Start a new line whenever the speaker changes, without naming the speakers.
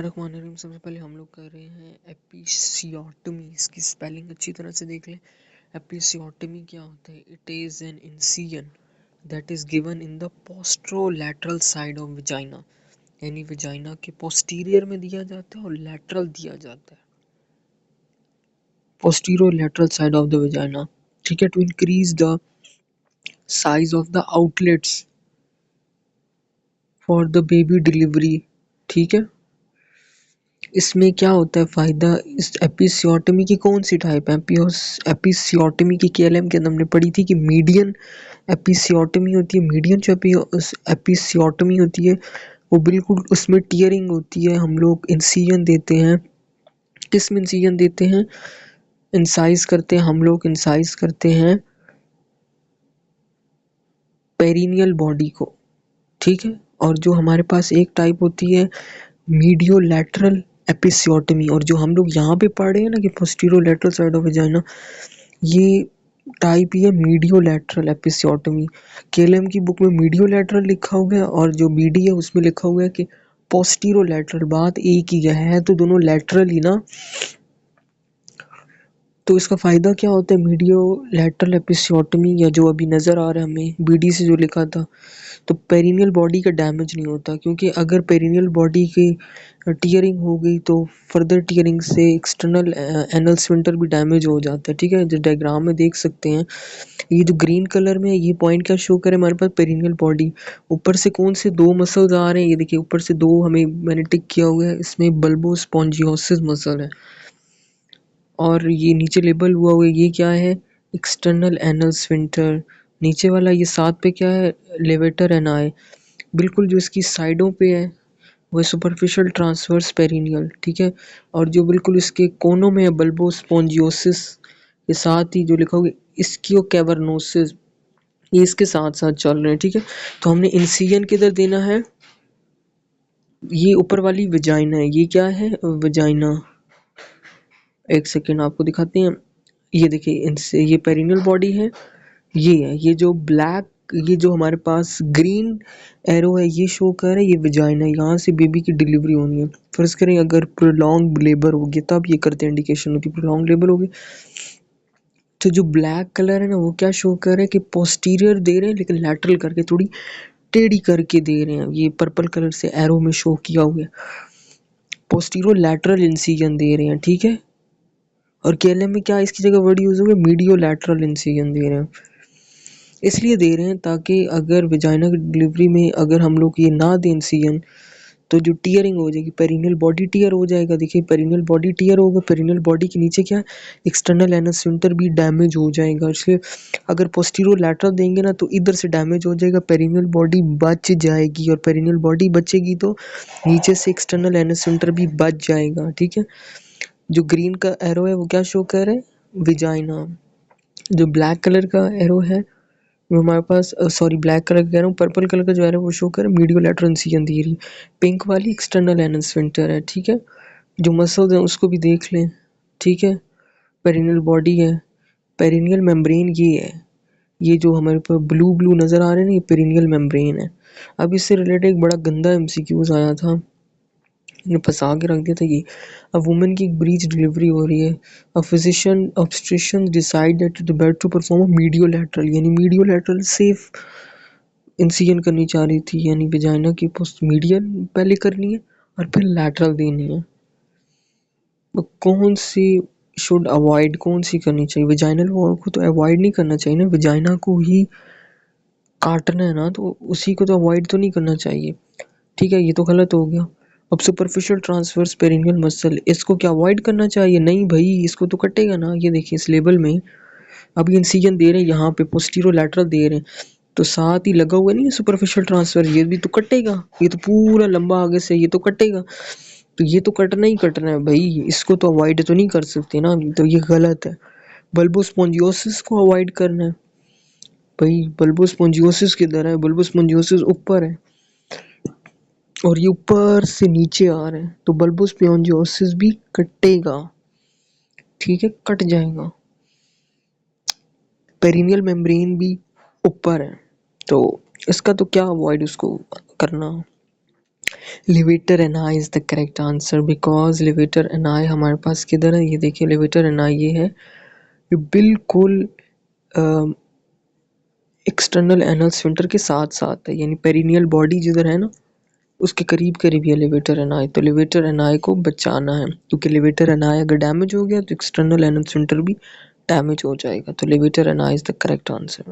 बिस्मिल्लाहिर्रहमानिर्रहीम। सबसे पहले हम लोग कर रहे हैं एपिसियोटमी। इसकी स्पेलिंग अच्छी तरह से देख लें। एपिसियोटमी क्या होता है? It is an incision that is given in the posterolateral side of vagina, यानी विजाइना के पोस्टीरियर में दिया जाता है और लैटरल दिया जाता है, posterior lateral side of the vagina. ठीक है, to increase the size of the outlets for the baby delivery. ठीक है, इसमें क्या होता है फ़ायदा? इस एपिसियोटमी की कौन सी टाइप है? एपिसियोटमी की केएलएम के अंदर हमने पढ़ी थी कि मीडियन एपिसियोटमी होती है। मीडियन जो एपिसियोटमी होती है वो बिल्कुल उसमें टीयरिंग होती है। हम लोग इंसिजन देते हैं। किस में इंसिजन देते हैं? इंसाइज करते हैं। हम लोग इंसाइज करते हैं पेरिनियल बॉडी को। ठीक है, और जो हमारे पास एक टाइप होती है मीडियोलैटरल एपिसियोटमी, और जो हम लोग यहाँ पे पढ़ रहे हैं ना कि पोस्टीरियोलैटरल साइड ऑफ वजाइना, ये टाइप ही है मीडियोलैटरल एपिसियोटमी। केएलएम की बुक में मीडियोलैटरल लिखा हुआ है और जो बीडी है उसमें लिखा हुआ है कि पोस्टीरियोलैटरल। बात एक ही है तो दोनों लैटरल ही ना। तो इसका फ़ायदा क्या होता है? मीडियो लैटरल एपिसियोटमी, या जो अभी नज़र आ रहा है हमें बीडी से जो लिखा था, तो पेरिनियल बॉडी का डैमेज नहीं होता, क्योंकि अगर पेरिनियल बॉडी की टीयरिंग हो गई तो फर्दर टीयरिंग से एक्सटर्नल एनल स्फिंक्टर भी डैमेज हो जाता है। ठीक है, जो डायग्राम में देख सकते हैं, ये जो ग्रीन कलर में ये पॉइंट क्या शो करे? हमारे पास पेरिनियल बॉडी। ऊपर से कौन से दो मसल्स आ रहे हैं? ये देखिए ऊपर से दो हमें मैंने टिक किया हुआ है, इसमें बल्बो स्पॉन्जियोसिस मसल है, और ये नीचे लेबल हुआ हुआ है ये क्या है? External anal sphincter. नीचे वाला ये साथ पे क्या है? लेवेटर एनाई। बिल्कुल जो इसकी साइडों पे है वो सुपरफिशियल ट्रांसवर्स पेरिनियल। ठीक है, और जो बिल्कुल इसके कोनों में है बल्बो स्पॉन्जियोसिस के साथ ही जो लिखा हुआ है इस्कियो कैवर्नोसिस, ये इसके साथ साथ चल रहे हैं। ठीक है, तो हमने इंसिजन किधर देना है? ये ऊपर वाली वजाइना है। ये क्या है? वजाइना। एक सेकेंड आपको दिखाते हैं। ये देखिए इनसे ये पेरिनियल बॉडी है, ये है, ये जो ब्लैक, ये जो हमारे पास ग्रीन एरो है ये शो कर रहा है ये वजाइना है, यहाँ से बेबी की डिलीवरी होनी है। फर्ज करें अगर प्रोलॉन्ग लेबर होगी तब ये करते हैं, इंडिकेशन होती है प्रोलॉन्ग लेबर होगी। तो जो ब्लैक कलर है ना वो क्या शो कर रहा है कि पोस्टीरियर दे रहे हैं लेकिन लैटरल करके थोड़ी टेढ़ी करके दे रहे हैं। ये पर्पल कलर से एरो में शो किया हुआ है, पोस्टीरियर लैटरल इंसिजन दे रहे हैं। ठीक है, और केएलएम में क्या इसकी जगह वर्ड यूज हो गया? मीडियो लैटरल इंसिजन दे रहे हैं। इसलिए दे रहे हैं ताकि अगर वजाइना की डिलीवरी में अगर हम लोग ये ना दें इंसिजन तो जो टीयरिंग हो जाएगी, पेरिनियल बॉडी टीयर हो जाएगा। देखिए पेरिनियल बॉडी टीयर होगा, पेरिनियल बॉडी के नीचे क्या है? एक्सटर्नल एनल स्फिंक्टर भी डैमेज हो जाएगा। इसलिए अगर पोस्टीरियर लैटरल देंगे ना तो इधर से डैमेज हो जाएगा, पेरिनियल बॉडी बच जाएगी, और पेरिनियल बॉडी बचेगी तो नीचे से एक्सटर्नल एनल स्फिंक्टर भी बच जाएगा। ठीक है, जो ग्रीन का एरो है वो क्या शो कर रहा है? विजाइना। जो ब्लैक कलर का एरो है वो हमारे पास सॉरी ब्लैक कलर कह रहा हूँ, पर्पल कलर का जो एरो है वो शो कर मीडियो लैटरल इंसिजन दे रही। पिंक वाली एक्सटर्नल एनल स्फिंक्टर है। ठीक है, जो मसल्स हैं उसको भी देख लें। ठीक है, पेरिनियल बॉडी है, पेरिनियल मेम्ब्रेन ये है, ये जो हमारे पास ब्लू ब्लू नज़र आ रहे हैं ना ये पेरिनियल मेम्ब्रेन है। अब इससे रिलेटेड एक बड़ा गंदा एमसीक्यूज आया था, ने फंसा के रख दिया था ये। अब वुमेन की ब्रीच डिलीवरी हो रही है, a physician obstetrician decide that it better to perform a mediolateral, यानी मीडियोलैटरल सेफ इंसिजन करनी चाह रही थी, यानी वजाइना की पोस्ट मीडियल पहले करनी है और फिर लैटरल देनी है। तो कौन सी शुड अवॉइड, कौन सी करनी चाहिए? वजाइनल वॉल को तो अवॉइड नहीं करना चाहिए ना, वजाइना को ही काटना है ना, तो उसी को तो अवॉइड तो नहीं करना चाहिए। ठीक है, ये तो गलत हो गया। अब सुपरफिशियल ट्रांसवर्स पेरिनियल मसल, इसको क्या अवॉइड करना चाहिए? नहीं भाई, इसको तो कटेगा ना। ये देखिए इस लेबल में अब इंसिजन दे रहे हैं, यहाँ पे पोस्टीरियो लैटरल दे रहे हैं, तो साथ ही लगा हुआ नहीं है सुपरफिशियल ट्रांसफर, ये भी तो कटेगा। ये तो पूरा लंबा आगे से ये तो कटेगा, तो ये तो कटना ही कटना है भाई, इसको तो अवॉइड तो नहीं कर सकते ना, तो ये गलत है। बल्बोस्पोंजियोसिस को अवॉइड करना है भाई, बल्बोस्पोंजियोसिस किधर है? बल्बोस्पोंजियोसिस ऊपर है और ये ऊपर से नीचे आ रहे हैं, तो बल्बोस्पोंजियोसिस भी कटेगा। ठीक है, कट जाएगा। पेरिनियल मेम्ब्रेन भी ऊपर है, तो इसका तो क्या अवॉइड उसको करना। Levator ani is the correct answer because levator ani हमारे पास किधर है, ये देखिए लिवेटर एनाई ये है, ये बिल्कुल एक्सटर्नल एनल स्फिंक्टर के साथ साथ है, यानी पेरिनियल बॉडी जिधर है ना उसके करीब करीब है लिवेटर एनाई। तो लिवेटर एनाई को बचाना है क्योंकि लिवेटर एनाई अगर डैमेज हो गया तो एक्सटर्नल एनल स्फिंक्टर भी डैमेज हो जाएगा। तो levator ani is the correct answer.